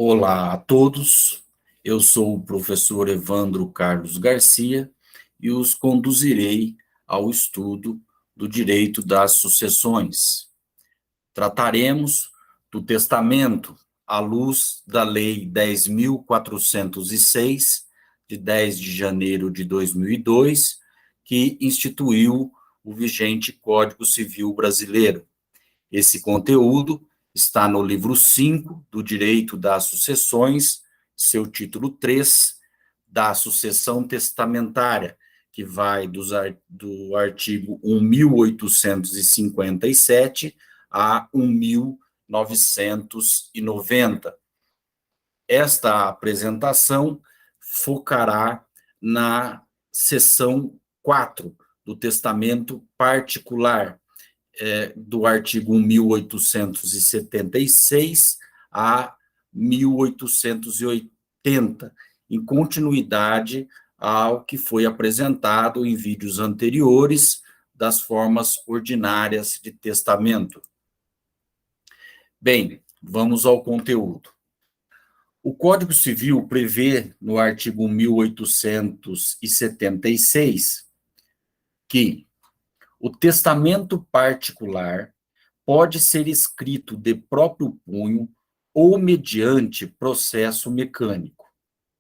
Olá a todos, eu sou o professor Evandro Carlos Garcia e os conduzirei ao estudo do direito das sucessões. Trataremos do testamento à luz da Lei 10.406, de 10 de janeiro de 2002, que instituiu o vigente Código Civil Brasileiro. Esse conteúdo está no livro 5 do Direito das Sucessões, seu título 3, da sucessão testamentária, que vai do artigo 1857 a 1990. Esta apresentação focará na seção 4 do testamento particular, do artigo 1876 a 1880, em continuidade ao que foi apresentado em vídeos anteriores das formas ordinárias de testamento. Bem, vamos ao conteúdo. O Código Civil prevê, no artigo 1876, que o testamento particular pode ser escrito de próprio punho ou mediante processo mecânico.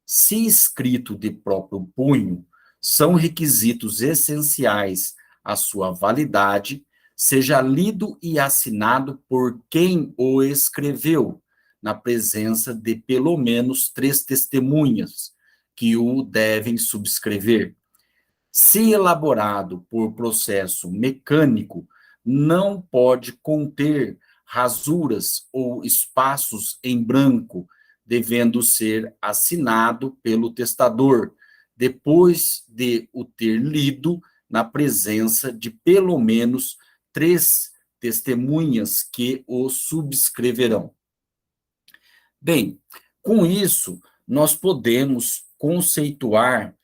Se escrito de próprio punho, são requisitos essenciais à sua validade, seja lido e assinado por quem o escreveu, na presença de pelo menos 3 testemunhas, que o devem subscrever. Se elaborado por processo mecânico, não pode conter rasuras ou espaços em branco, devendo ser assinado pelo testador, depois de o ter lido na presença de pelo menos 3 testemunhas que o subscreverão. Bem, com isso, nós podemos conceituar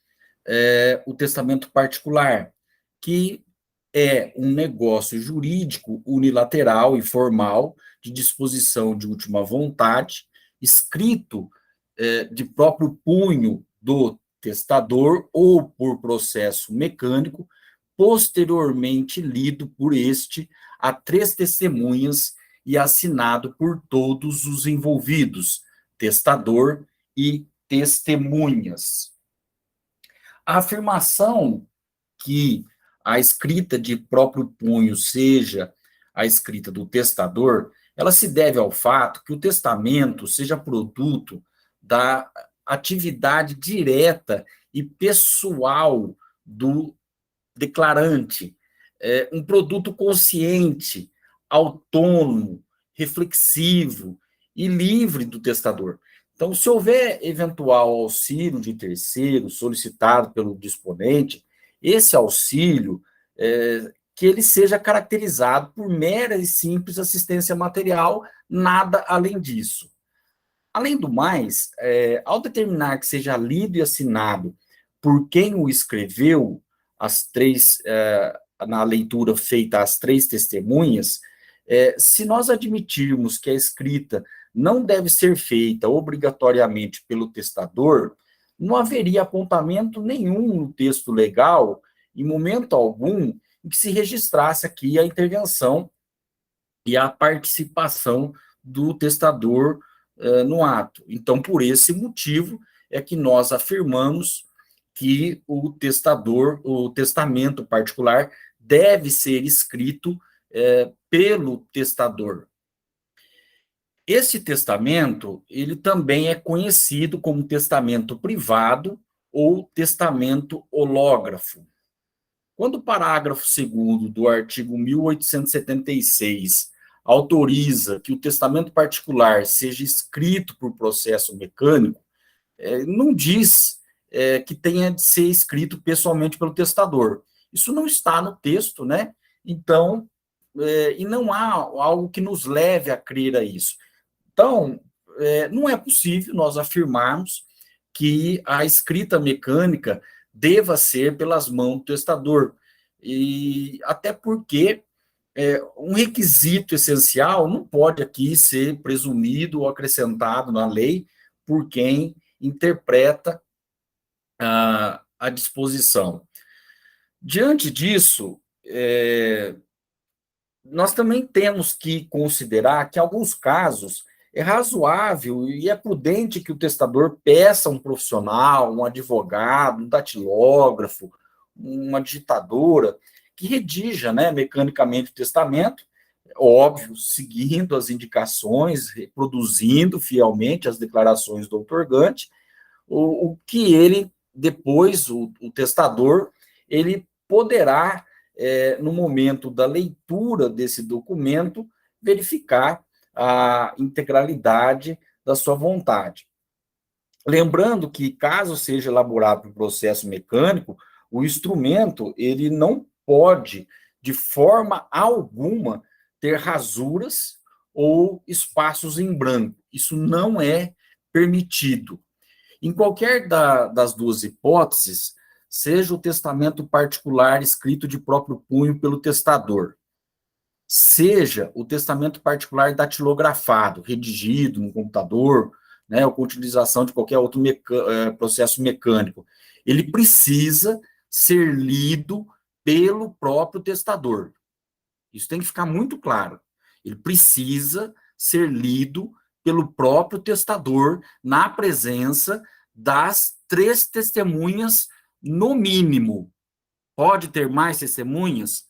o testamento particular, que é um negócio jurídico unilateral e formal de disposição de última vontade, escrito de próprio punho do testador ou por processo mecânico, posteriormente lido por este a 3 testemunhas e assinado por todos os envolvidos, testador e testemunhas. A afirmação que a escrita de próprio punho seja a escrita do testador, ela se deve ao fato que o testamento seja produto da atividade direta e pessoal do declarante, um produto consciente, autônomo, reflexivo e livre do testador. Então, se houver eventual auxílio de terceiro solicitado pelo disponente, esse auxílio, que ele seja caracterizado por mera e simples assistência material, nada além disso. Além do mais, ao determinar que seja lido e assinado por quem o escreveu, na leitura feita às 3 testemunhas, se nós admitirmos que a escrita não deve ser feita obrigatoriamente pelo testador, não haveria apontamento nenhum no texto legal, em momento algum, em que se registrasse aqui a intervenção e a participação do testador no ato. Então, por esse motivo, é que nós afirmamos que o testamento particular deve ser escrito pelo testador. Esse testamento, ele também é conhecido como testamento privado ou testamento hológrafo. Quando o parágrafo 2º do artigo 1876 autoriza que o testamento particular seja escrito por processo mecânico, não diz que tenha de ser escrito pessoalmente pelo testador. Isso não está no texto, né? Então, e não há algo que nos leve a crer a isso. Então, não é possível nós afirmarmos que a escrita mecânica deva ser pelas mãos do testador. E até porque Um requisito essencial não pode aqui ser presumido ou acrescentado na lei por quem interpreta a disposição. Diante disso, nós também temos que considerar que, em alguns casos, é razoável e é prudente que o testador peça um profissional, um advogado, um datilógrafo, uma digitadora, que redija, né, mecanicamente o testamento, óbvio, seguindo as indicações, reproduzindo fielmente as declarações do outorgante, o que ele, depois, o testador, ele poderá, no momento da leitura desse documento, verificar a integralidade da sua vontade. Lembrando que, caso seja elaborado um processo mecânico, o instrumento ele não pode, de forma alguma, ter rasuras ou espaços em branco. Isso não é permitido. Em qualquer das duas hipóteses, seja o testamento particular escrito de próprio punho pelo testador, seja o testamento particular datilografado, redigido no computador, né, ou com utilização de qualquer outro processo mecânico, ele precisa ser lido pelo próprio testador. Isso tem que ficar muito claro. Ele precisa ser lido pelo próprio testador na presença das 3 testemunhas, no mínimo. Pode ter mais testemunhas?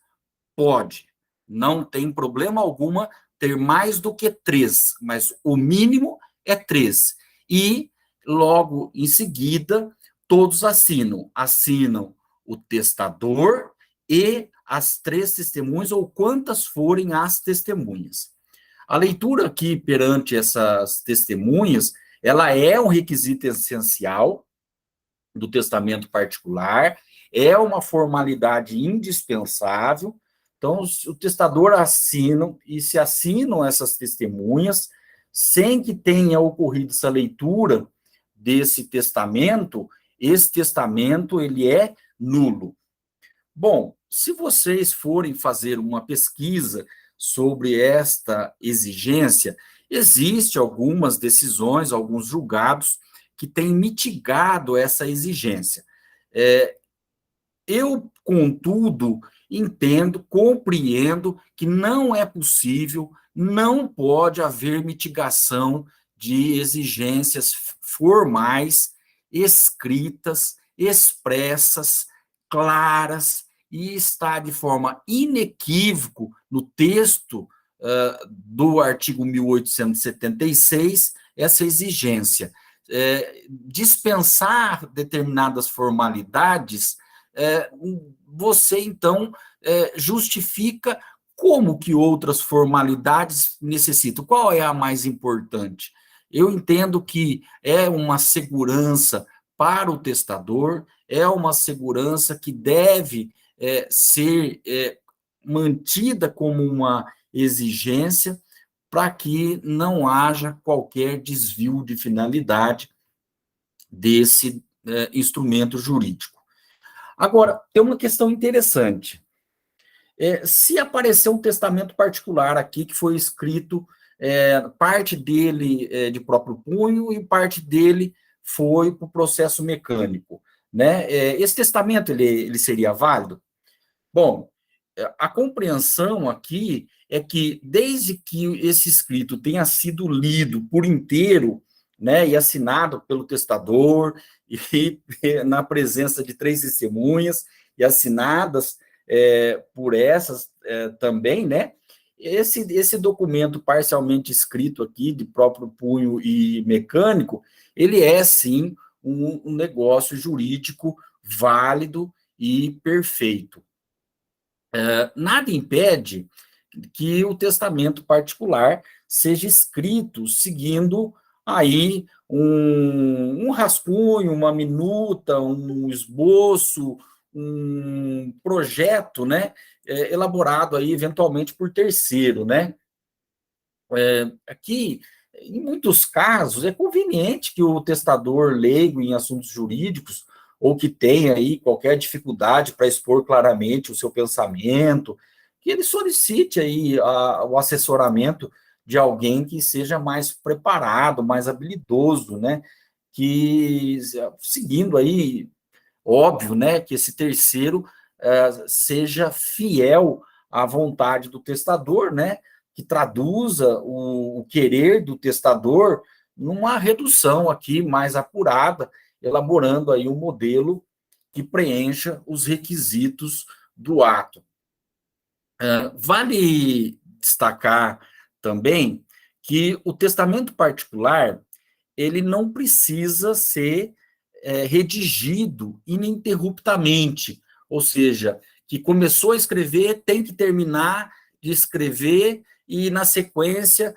Pode. Não tem problema alguma ter mais do que 3, mas o mínimo é 3. E, logo em seguida, todos assinam. Assinam o testador e as 3 testemunhas, ou quantas forem as testemunhas. A leitura aqui perante essas testemunhas, ela é um requisito essencial do testamento particular, é uma formalidade indispensável. Então, o testador assina, e se assinam essas testemunhas, sem que tenha ocorrido essa leitura desse testamento, esse testamento ele é nulo. Bom, se vocês forem fazer uma pesquisa sobre esta exigência, existem algumas decisões, alguns julgados que têm mitigado essa exigência. Eu, contudo, entendo, compreendo que não é possível, não pode haver mitigação de exigências formais, escritas, expressas, claras, e está de forma inequívoca no texto do artigo 1876, essa exigência. Dispensar determinadas formalidades, você, então, justifica como que outras formalidades necessitam. Qual é a mais importante? Eu entendo que é uma segurança para o testador, é uma segurança que deve ser mantida como uma exigência para que não haja qualquer desvio de finalidade desse instrumento jurídico. Agora, tem uma questão interessante. Se aparecer um testamento particular aqui, que foi escrito, parte dele de próprio punho e parte dele foi para o processo mecânico, né? Esse testamento, ele seria válido? Bom, a compreensão aqui é que, desde que esse escrito tenha sido lido por inteiro, né, e assinado pelo testador, e na presença de 3 testemunhas, e assinadas por essas também, né, esse documento parcialmente escrito aqui, de próprio punho e mecânico, ele é, sim, um negócio jurídico válido e perfeito. Nada impede que o testamento particular seja escrito seguindo aí um rascunho, uma minuta, um esboço, um projeto, né, elaborado aí eventualmente por terceiro, né? Aqui, em muitos casos, é conveniente que o testador leigo em assuntos jurídicos, ou que tenha aí qualquer dificuldade para expor claramente o seu pensamento, que ele solicite aí o assessoramento de alguém que seja mais preparado, mais habilidoso, né? Que, seguindo aí, óbvio, né, que esse terceiro seja fiel à vontade do testador, né, que traduza o querer do testador numa redução aqui mais apurada, elaborando aí um modelo que preencha os requisitos do ato. Vale destacar também que o testamento particular ele não precisa ser redigido ininterruptamente, ou seja, que começou a escrever, tem que terminar de escrever e, na sequência,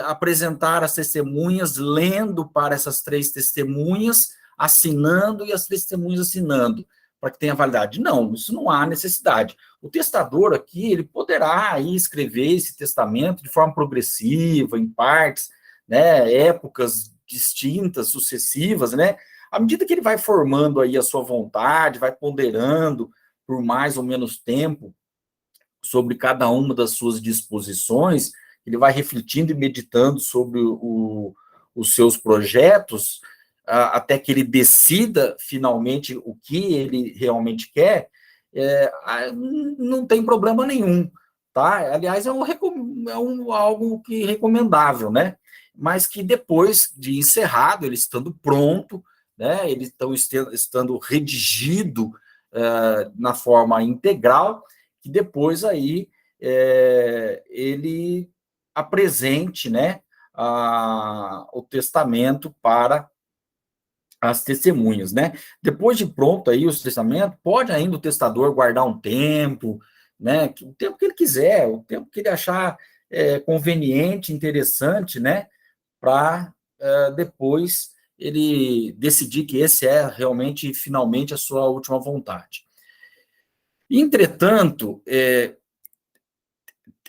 apresentar as testemunhas, lendo para essas três testemunhas, assinando e as testemunhas assinando, para que tenha validade. Não, isso não há necessidade. O testador aqui, ele poderá aí escrever esse testamento de forma progressiva, em partes, né, épocas distintas, sucessivas, né? À medida que ele vai formando aí a sua vontade, vai ponderando por mais ou menos tempo sobre cada uma das suas disposições, ele vai refletindo e meditando sobre os seus projetos, até que ele decida finalmente o que ele realmente quer, não tem problema nenhum, tá? Aliás, algo que recomendável, né? Mas que depois de encerrado, ele estando pronto, né? Ele estando redigido na forma integral, que depois aí ele apresente, né, o testamento para as testemunhas, né? Depois de pronto aí o testamento, pode ainda o testador guardar um tempo, né? O tempo que ele quiser, o tempo que ele achar conveniente, interessante, né? Para depois ele decidir que esse é realmente, finalmente, a sua última vontade. Entretanto,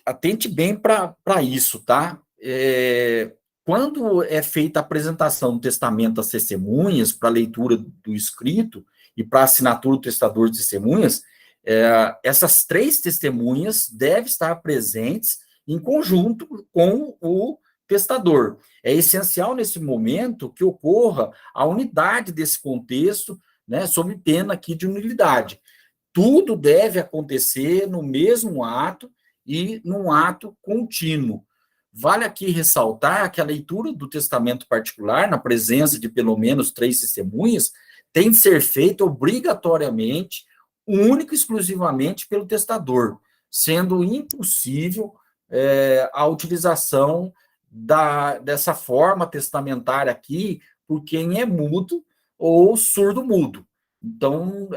atente bem para isso, tá? Quando é feita a apresentação do testamento às testemunhas, para leitura do escrito e para assinatura do testador de testemunhas, essas três testemunhas devem estar presentes em conjunto com o testador. É essencial nesse momento que ocorra a unidade desse contexto, né, sob pena aqui de nulidade. Tudo deve acontecer no mesmo ato e num ato contínuo. Vale aqui ressaltar que a leitura do testamento particular, na presença de pelo menos três testemunhas, tem de ser feita obrigatoriamente, única e exclusivamente pelo testador, sendo impossível a utilização dessa forma testamentária aqui por quem é mudo ou surdo-mudo. Então,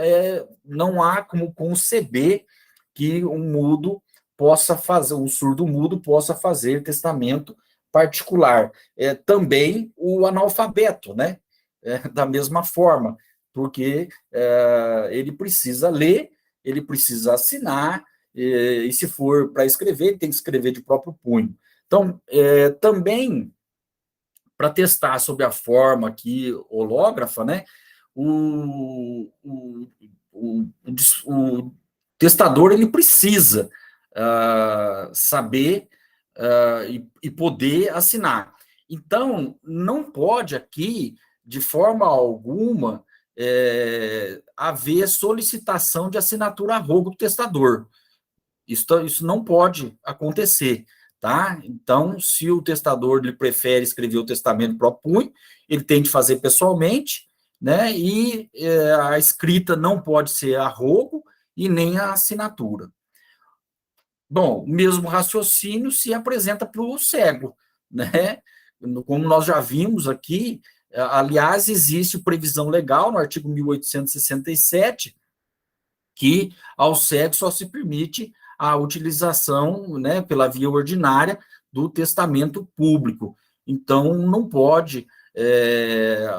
não há como conceber que um mudo possa fazer, um surdo-mudo possa fazer testamento particular. Também o analfabeto, né? Da mesma forma, porque ele precisa ler, ele precisa assinar, e se for para escrever, ele tem que escrever de próprio punho. Então, também, para testar sobre a forma aqui hológrafa, né? O testador ele precisa saber e poder assinar. Então, não pode aqui, de forma alguma, haver solicitação de assinatura a rogo do testador. Isso não pode acontecer, tá? Então, se o testador ele prefere escrever o testamento pro punho, ele tem de fazer pessoalmente, né? E a escrita não pode ser a rogo e nem a assinatura. Bom, o mesmo raciocínio se apresenta para o cego, né? Como nós já vimos aqui, aliás, existe previsão legal no artigo 1867 que ao cego só se permite a utilização, né, pela via ordinária do testamento público. Então, não pode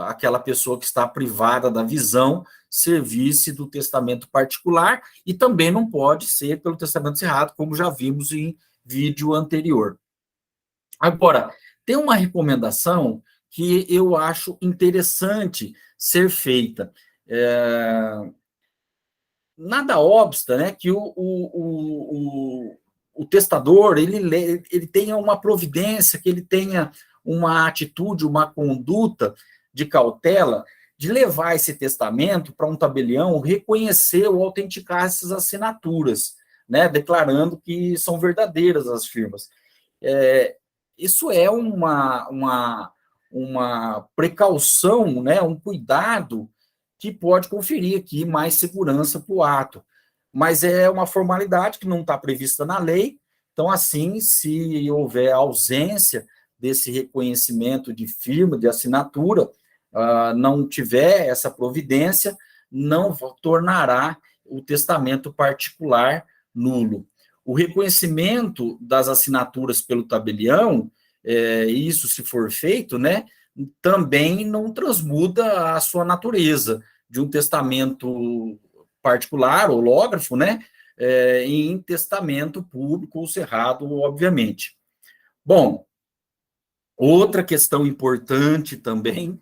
aquela pessoa que está privada da visão servir-se do testamento particular e também não pode ser pelo testamento cerrado, como já vimos em vídeo anterior. Agora, tem uma recomendação que eu acho interessante ser feita. nada obsta, né, que o testador ele tenha uma providência, que ele tenha uma atitude, uma conduta de cautela, de levar esse testamento para um tabelião, reconhecer ou autenticar essas assinaturas, né, declarando que são verdadeiras as firmas. Isso é uma precaução, né, um cuidado que pode conferir aqui mais segurança para o ato. Mas é uma formalidade que não está prevista na lei, então, assim, se houver ausência desse reconhecimento de firma, de assinatura, não tiver essa providência, não tornará o testamento particular nulo. O reconhecimento das assinaturas pelo tabelião, isso se for feito, né, também não transmuda a sua natureza de um testamento particular, hológrafo, né, em testamento público ou cerrado, obviamente. Bom, outra questão importante também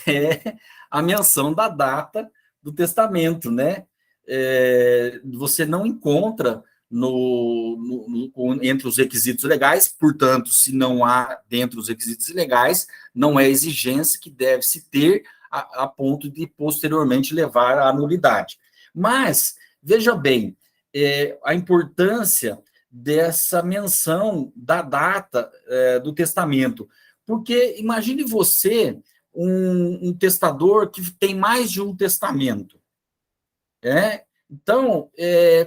é a menção da data do testamento, né? Você não encontra entre os requisitos legais, portanto, se não há dentro dos requisitos legais, não é exigência que deve-se ter a ponto de posteriormente levar à nulidade. Mas, veja bem, a importância dessa menção da data do testamento, porque imagine você um testador que tem mais de um testamento. Então,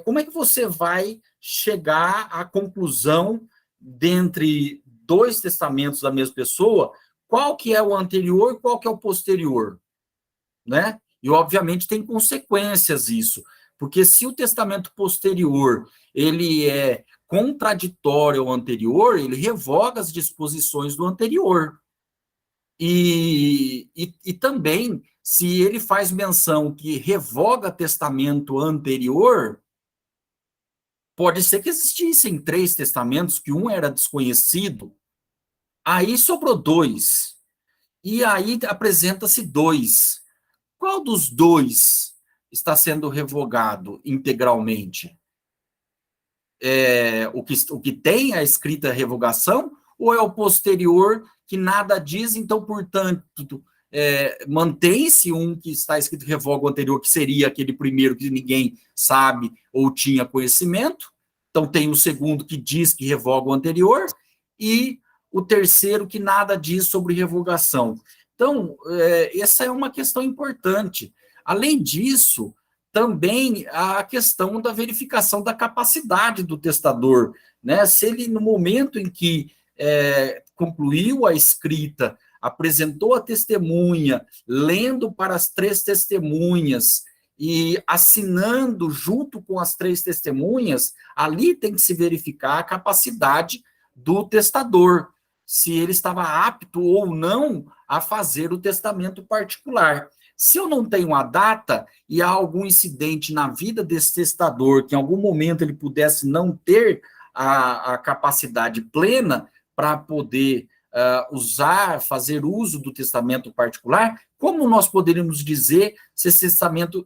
como é que você vai chegar à conclusão, dentre dois testamentos da mesma pessoa, qual que é o anterior e qual que é o posterior? Né? E, obviamente, tem consequências isso, porque se o testamento posterior ele é contraditório ao anterior, ele revoga as disposições do anterior. E também, se ele faz menção que revoga testamento anterior, pode ser que existissem 3 testamentos, que um era desconhecido, aí sobrou 2, e aí apresenta-se 2. Qual dos 2 está sendo revogado integralmente? O que tem a escrita revogação, ou é o posterior que nada diz, então, portanto, mantém-se um que está escrito revoga o anterior, que seria aquele primeiro que ninguém sabe ou tinha conhecimento, então tem o segundo que diz que revoga o anterior, e o terceiro que nada diz sobre revogação. Então, essa é uma questão importante. Além disso, também a questão da verificação da capacidade do testador, né? Se ele, no momento em que concluiu a escrita, apresentou a testemunha, lendo para as 3 testemunhas e assinando junto com as 3 testemunhas, ali tem que se verificar a capacidade do testador, se ele estava apto ou não a fazer o testamento particular. Se eu não tenho a data e há algum incidente na vida desse testador, que em algum momento ele pudesse não ter a capacidade plena para poder fazer uso do testamento particular, como nós poderíamos dizer se esse testamento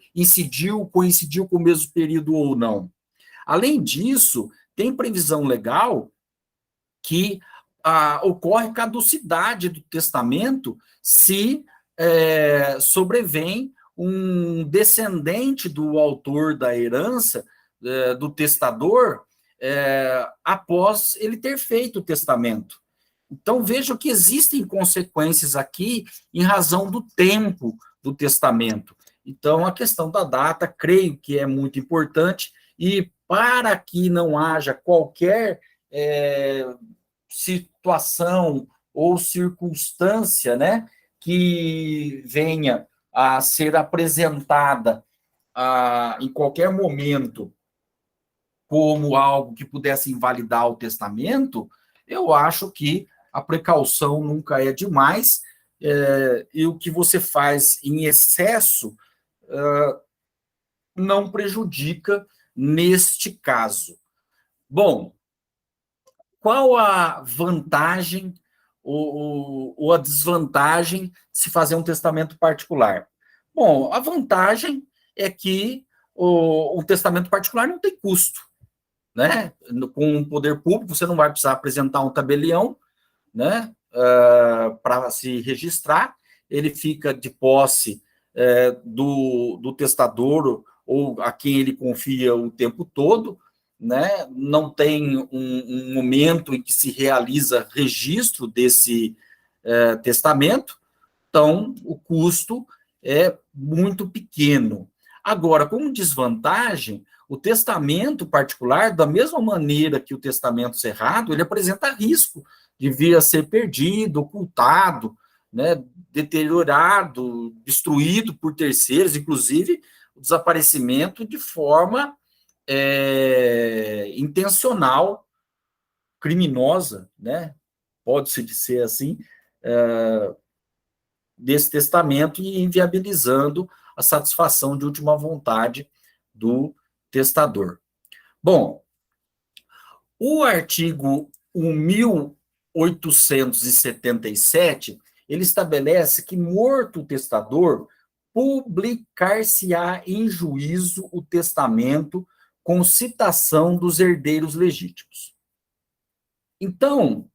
coincidiu com o mesmo período ou não? Além disso, tem previsão legal que ocorre caducidade do testamento se sobrevém um descendente do autor da herança, do testador, após ele ter feito o testamento. Então, veja que existem consequências aqui em razão do tempo do testamento. Então, a questão da data, creio que é muito importante, e para que não haja qualquer situação ou circunstância, né, que venha a ser apresentada em qualquer momento como algo que pudesse invalidar o testamento, eu acho que a precaução nunca é demais, e o que você faz em excesso não prejudica neste caso. Bom, qual a vantagem ou a desvantagem de se fazer um testamento particular? Bom, a vantagem é que o testamento particular não tem custo, né? Com o poder público, você não vai precisar apresentar um tabelião, né? Para se registrar, ele fica de posse do testador ou a quem ele confia o tempo todo, né? Não tem um momento em que se realiza registro desse testamento, então o custo é muito pequeno. Agora, como desvantagem, o testamento particular, da mesma maneira que o testamento cerrado, ele apresenta risco de vir a ser perdido, ocultado, né, deteriorado, destruído por terceiros, inclusive o desaparecimento de forma intencional, criminosa, né, pode-se dizer assim, desse testamento e inviabilizando a satisfação de última vontade do testador. Bom, o artigo 1877, ele estabelece que, morto o testador, publicar-se-á em juízo o testamento com citação dos herdeiros legítimos. Então,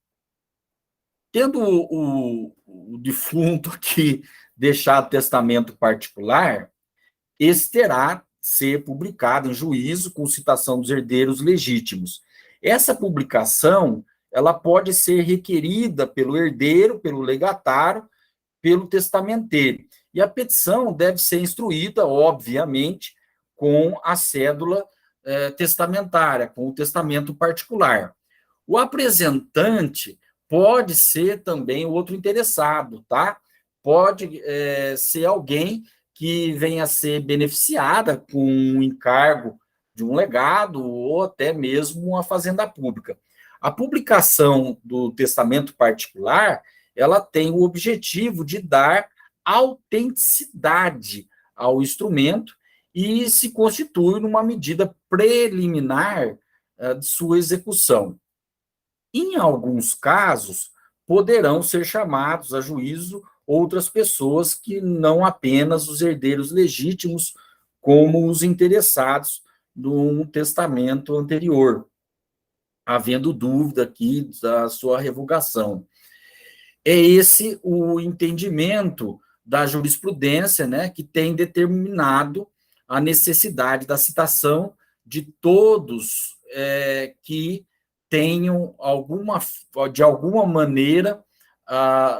tendo o defunto aqui deixado testamento particular, esse terá ser publicado em juízo com citação dos herdeiros legítimos. Essa publicação, ela pode ser requerida pelo herdeiro, pelo legatário, pelo testamenteiro. E a petição deve ser instruída, obviamente, com a cédula testamentária, com o testamento particular. O apresentante pode ser também outro interessado, tá? Pode ser alguém que venha a ser beneficiada com um encargo de um legado ou até mesmo uma fazenda pública. A publicação do testamento particular, ela tem o objetivo de dar autenticidade ao instrumento e se constitui numa medida preliminar de sua execução. Em alguns casos, poderão ser chamados a juízo outras pessoas que não apenas os herdeiros legítimos, como os interessados no testamento anterior, havendo dúvida aqui da sua revogação. É esse o entendimento da jurisprudência, né, que tem determinado a necessidade da citação de todos que tenham de alguma maneira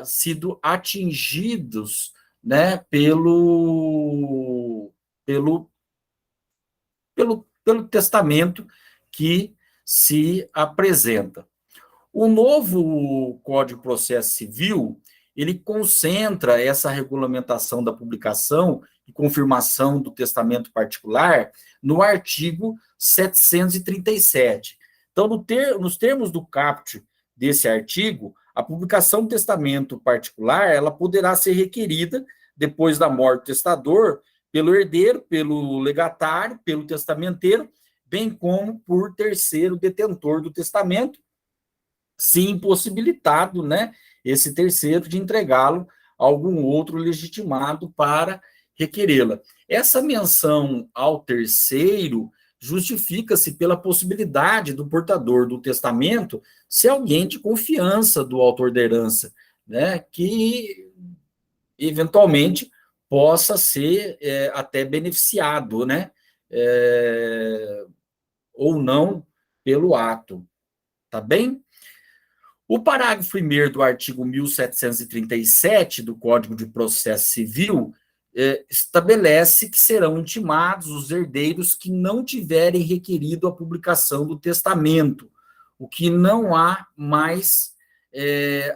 sido atingidos, né, pelo testamento que se apresenta. O novo Código de Processo Civil, ele concentra essa regulamentação da publicação e confirmação do testamento particular no artigo 737. Então, nos termos do caput desse artigo, a publicação do testamento particular, ela poderá ser requerida, depois da morte do testador, pelo herdeiro, pelo legatário, pelo testamenteiro, bem como por terceiro detentor do testamento, se impossibilitado, né, esse terceiro de entregá-lo a algum outro legitimado para requerê-la. Essa menção ao terceiro justifica-se pela possibilidade do portador do testamento ser alguém de confiança do autor da herança, né, que eventualmente possa ser até beneficiado, né, ou não pelo ato, tá bem? O parágrafo 1º do artigo 1737 do Código de Processo Civil estabelece que serão intimados os herdeiros que não tiverem requerido a publicação do testamento, o que não há mais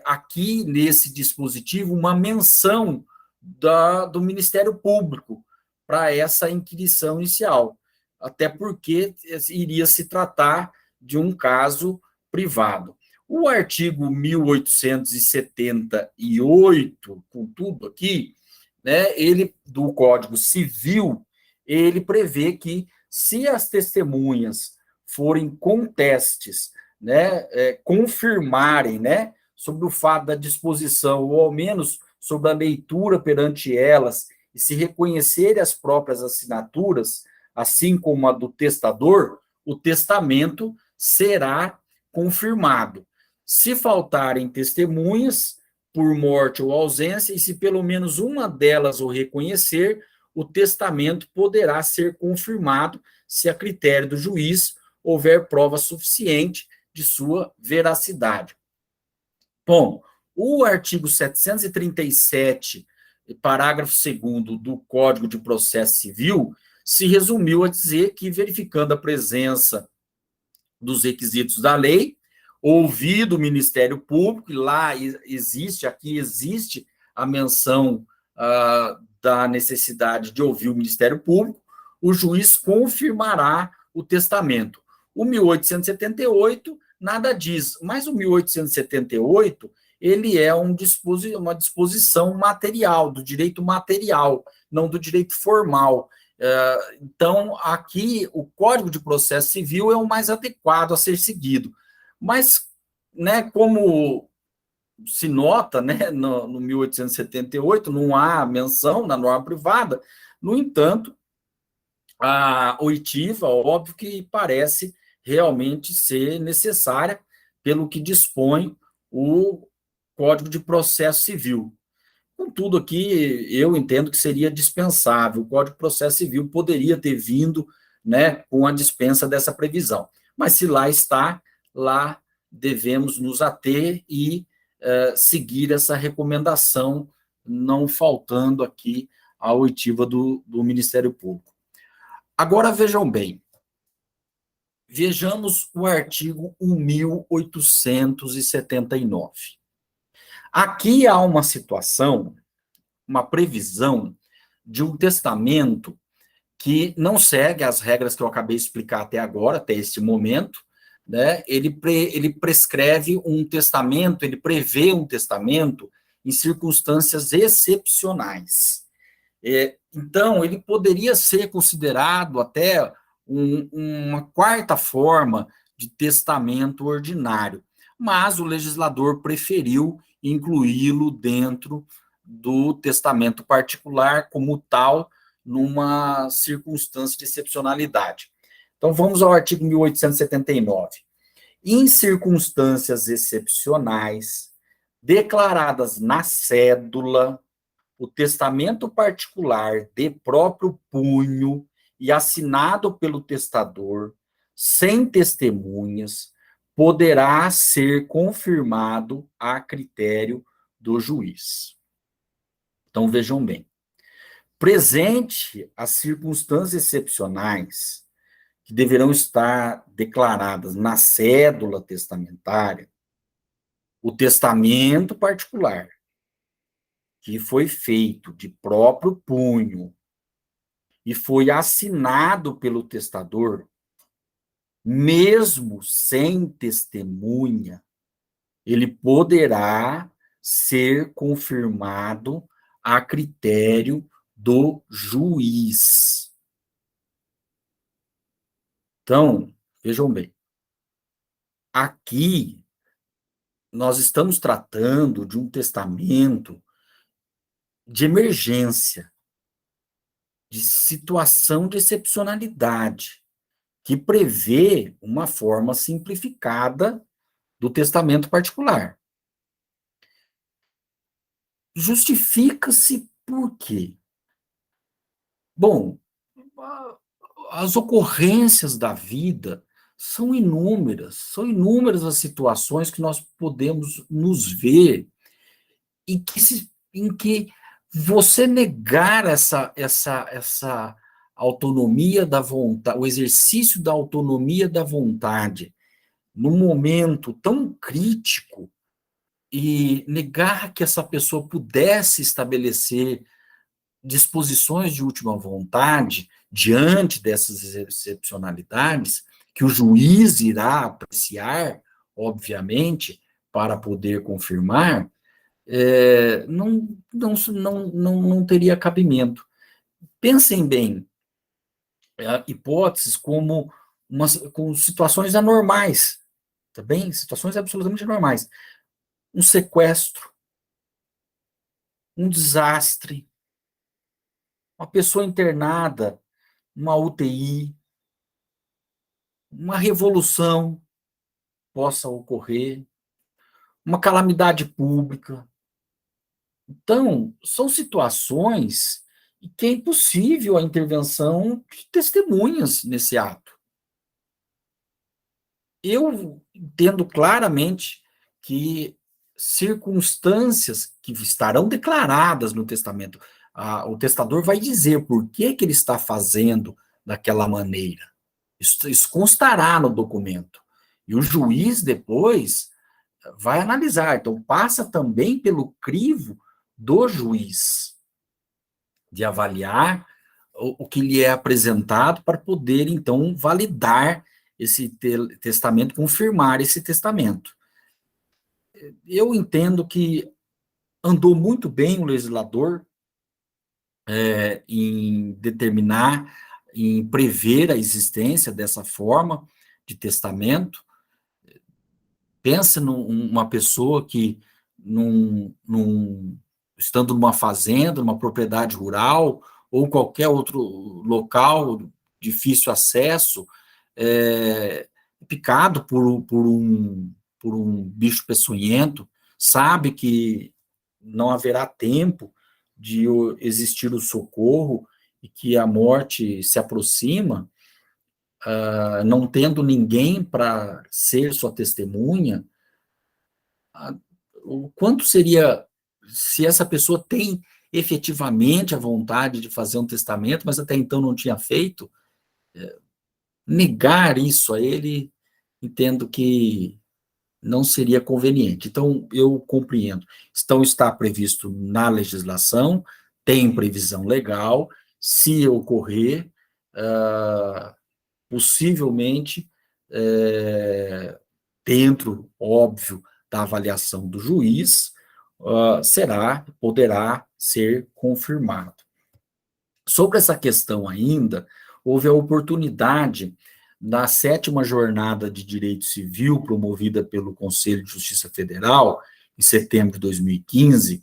aqui nesse dispositivo uma menção do Ministério Público para essa inquirição inicial, até porque iria se tratar de um caso privado. O artigo 1878, com tudo aqui, né, ele, do Código Civil, ele prevê que, se as testemunhas forem contestes, né, confirmarem, né, sobre o fato da disposição, ou ao menos sobre a leitura perante elas, e se reconhecerem as próprias assinaturas, assim como a do testador, o testamento será confirmado. Se faltarem testemunhas, por morte ou ausência, e se pelo menos uma delas o reconhecer, o testamento poderá ser confirmado se a critério do juiz houver prova suficiente de sua veracidade. Bom, o artigo 737, parágrafo 2º do Código de Processo Civil, se resumiu a dizer que, verificando a presença dos requisitos da lei, ouvido o Ministério Público, e lá existe, aqui existe a menção da necessidade de ouvir o Ministério Público, o juiz confirmará o testamento. O 1878 nada diz, mas o 1878 ele é uma disposição material, do direito material, não do direito formal. Então, aqui, o Código de Processo Civil é o mais adequado a ser seguido. Mas, né, como se nota, né, no 1878, não há menção na norma privada, no entanto, a oitiva, óbvio que parece realmente ser necessária, pelo que dispõe o Código de Processo Civil. Contudo, aqui eu entendo que seria dispensável. O Código de Processo Civil poderia ter vindo, né, com a dispensa dessa previsão. Mas se lá está, lá devemos nos ater e seguir essa recomendação, não faltando aqui a oitiva do Ministério Público. Agora, vejam bem, vejamos o artigo 1879. Aqui há uma situação, uma previsão de um testamento que não segue as regras que eu acabei de explicar até agora, até este momento, né? Ele prescreve um testamento, ele prevê um testamento em circunstâncias excepcionais. Então, ele poderia ser considerado até uma quarta forma de testamento ordinário, mas o legislador preferiu incluí-lo dentro do testamento particular como tal, numa circunstância de excepcionalidade. Então, vamos ao artigo 1879. Em circunstâncias excepcionais, declaradas na cédula, o testamento particular de próprio punho e assinado pelo testador, sem testemunhas, poderá ser confirmado a critério do juiz. Então, vejam bem. Presente as circunstâncias excepcionais que deverão estar declaradas na cédula testamentária, o testamento particular, que foi feito de próprio punho e foi assinado pelo testador, mesmo sem testemunha, ele poderá ser confirmado a critério do juiz. Então, vejam bem, aqui nós estamos tratando de um testamento de emergência, de situação de excepcionalidade, que prevê uma forma simplificada do testamento particular. Justifica-se por quê? Bom, as ocorrências da vida são inúmeras as situações que nós podemos nos ver em que você negar essa autonomia da vontade, o exercício da autonomia da vontade, num momento tão crítico, e negar que essa pessoa pudesse estabelecer disposições de última vontade diante dessas excepcionalidades, que o juiz irá apreciar, obviamente, para poder confirmar, não teria cabimento. Pensem bem, hipóteses com situações anormais, tá bem? Situações absolutamente normais. Um sequestro, um desastre, uma pessoa internada uma UTI, uma revolução possa ocorrer, uma calamidade pública. Então, são situações em que é impossível a intervenção de testemunhas nesse ato. Eu entendo claramente que circunstâncias que estarão declaradas no testamento, o testador vai dizer por que ele está fazendo daquela maneira. Isso constará no documento. E o juiz depois vai analisar. Então, passa também pelo crivo do juiz de avaliar o que lhe é apresentado para poder, então, validar esse testamento, confirmar esse testamento. Eu entendo que andou muito bem o legislador em determinar, em prever a existência dessa forma de testamento. Pensa numa pessoa que, estando numa fazenda, numa propriedade rural, ou qualquer outro local, difícil acesso, picado por um bicho peçonhento, sabe que não haverá tempo de existir o socorro e que a morte se aproxima, não tendo ninguém para ser sua testemunha, o quanto seria, se essa pessoa tem efetivamente a vontade de fazer um testamento, mas até então não tinha feito, negar isso a ele, entendo que não seria conveniente. Então, eu compreendo. Está previsto na legislação, tem previsão legal, se ocorrer, possivelmente, dentro, óbvio, da avaliação do juiz, poderá ser confirmado. Sobre essa questão ainda, houve a oportunidade na 7ª Jornada de Direito Civil, promovida pelo Conselho de Justiça Federal, em setembro de 2015,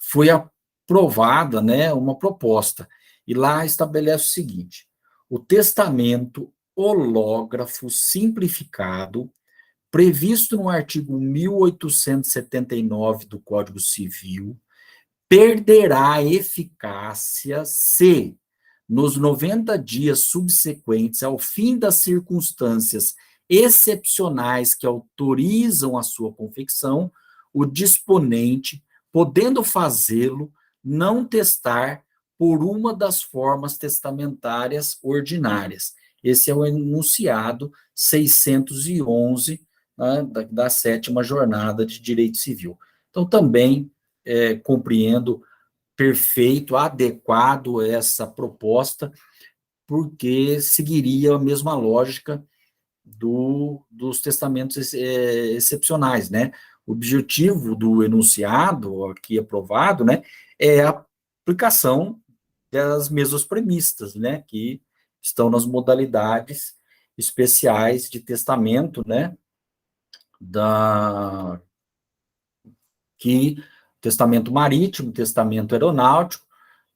foi aprovada, né, uma proposta, e lá estabelece o seguinte: o testamento hológrafo simplificado, previsto no artigo 1879 do Código Civil, perderá eficácia se, nos 90 dias subsequentes ao fim das circunstâncias excepcionais que autorizam a sua confecção, o disponente, podendo fazê-lo, não testar por uma das formas testamentárias ordinárias. Esse é o enunciado 611, né, da 7ª Jornada de Direito Civil. Então, também compreendo perfeito, adequado essa proposta, porque seguiria a mesma lógica dos testamentos excepcionais, né? O objetivo do enunciado aqui aprovado, né, é a aplicação das mesmas premissas, né, que estão nas modalidades especiais de testamento, né, que testamento marítimo, testamento aeronáutico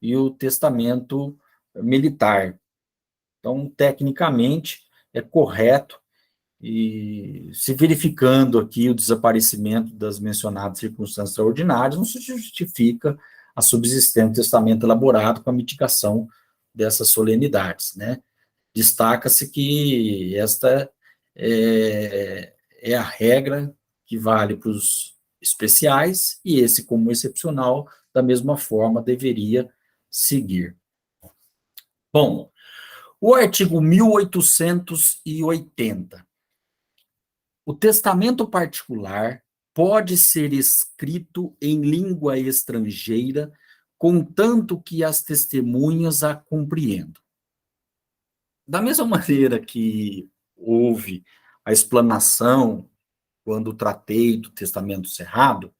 e o testamento militar. Então, tecnicamente, é correto, e se verificando aqui o desaparecimento das mencionadas circunstâncias extraordinárias, não se justifica a subsistência do testamento elaborado com a mitigação dessas solenidades, né? Destaca-se que esta é a regra que vale para os especiais, e esse, como excepcional, da mesma forma, deveria seguir. Bom, o artigo 1880. O testamento particular pode ser escrito em língua estrangeira, contanto que as testemunhas a compreendam. Da mesma maneira que houve a explanação quando tratei do testamento cerrado,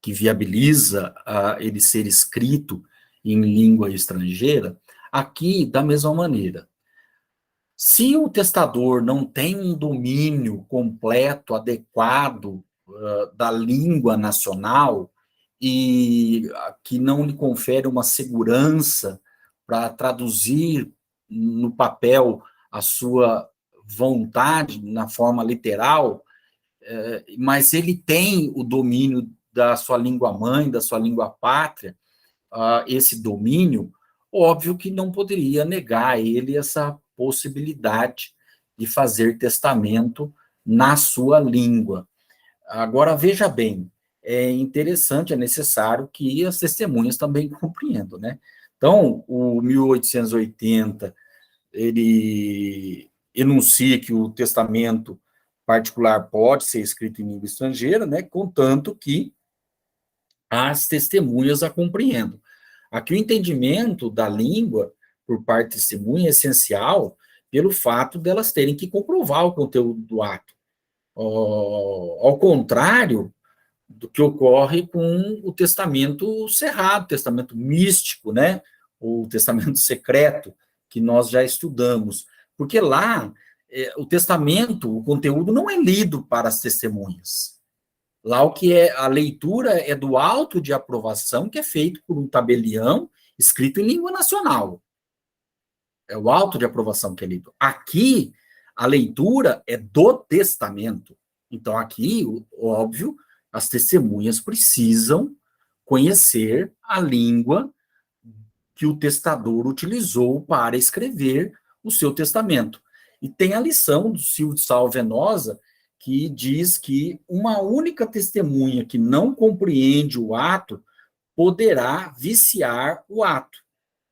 que viabiliza ele ser escrito em língua estrangeira, aqui, da mesma maneira. Se o testador não tem um domínio completo, adequado da língua nacional, e que não lhe confere uma segurança para traduzir no papel a sua vontade na forma literal, mas ele tem o domínio da sua língua mãe, da sua língua pátria, esse domínio, óbvio que não poderia negar a ele essa possibilidade de fazer testamento na sua língua. Agora, veja bem, é interessante, é necessário que as testemunhas também compreendam, né? Então, o 1880, ele enuncia que o testamento particular pode ser escrito em língua estrangeira, né? Contanto que as testemunhas a compreendam. Aqui o entendimento da língua por parte da testemunha é essencial pelo fato delas terem que comprovar o conteúdo do ato. Ao contrário do que ocorre com o testamento cerrado, o testamento místico, né? O testamento secreto, que nós já estudamos. Porque lá, o testamento, o conteúdo não é lido para as testemunhas. Lá o que é a leitura é do auto de aprovação, que é feito por um tabelião escrito em língua nacional. É o auto de aprovação que é lido. Aqui, a leitura é do testamento. Então, aqui, óbvio, as testemunhas precisam conhecer a língua que o testador utilizou para escrever o seu testamento. E tem a lição do Silvio de Sal Venosa, que diz que uma única testemunha que não compreende o ato poderá viciar o ato.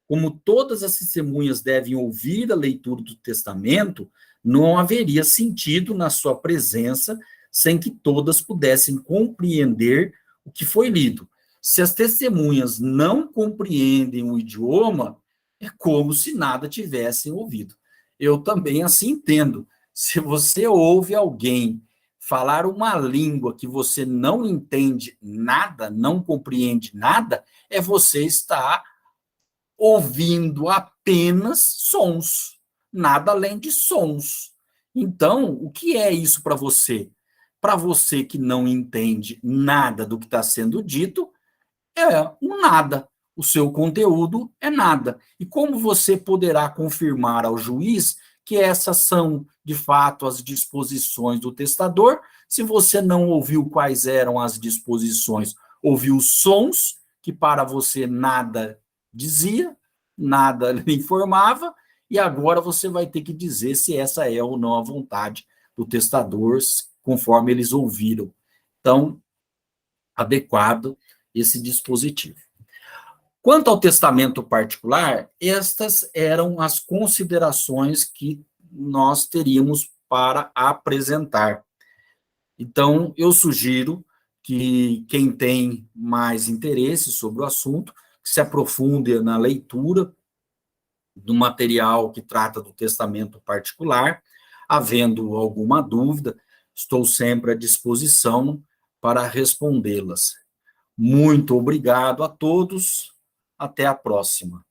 Como todas as testemunhas devem ouvir a leitura do testamento, não haveria sentido na sua presença sem que todas pudessem compreender o que foi lido. Se as testemunhas não compreendem o idioma, é como se nada tivessem ouvido. Eu também assim entendo. Se você ouve alguém falar uma língua que você não entende nada, não compreende nada, é você estar ouvindo apenas sons, nada além de sons. Então, o que é isso para você? Para você que não entende nada do que está sendo dito, é um nada. O seu conteúdo é nada. E como você poderá confirmar ao juiz que essas são, de fato, as disposições do testador, se você não ouviu quais eram as disposições, ouviu sons que para você nada dizia, nada lhe informava, e agora você vai ter que dizer se essa é ou não a vontade do testador, conforme eles ouviram. Então, adequado esse dispositivo. Quanto ao testamento particular, estas eram as considerações que nós teríamos para apresentar. Então, eu sugiro que quem tem mais interesse sobre o assunto, que se aprofunde na leitura do material que trata do testamento particular. Havendo alguma dúvida, estou sempre à disposição para respondê-las. Muito obrigado a todos. Até a próxima.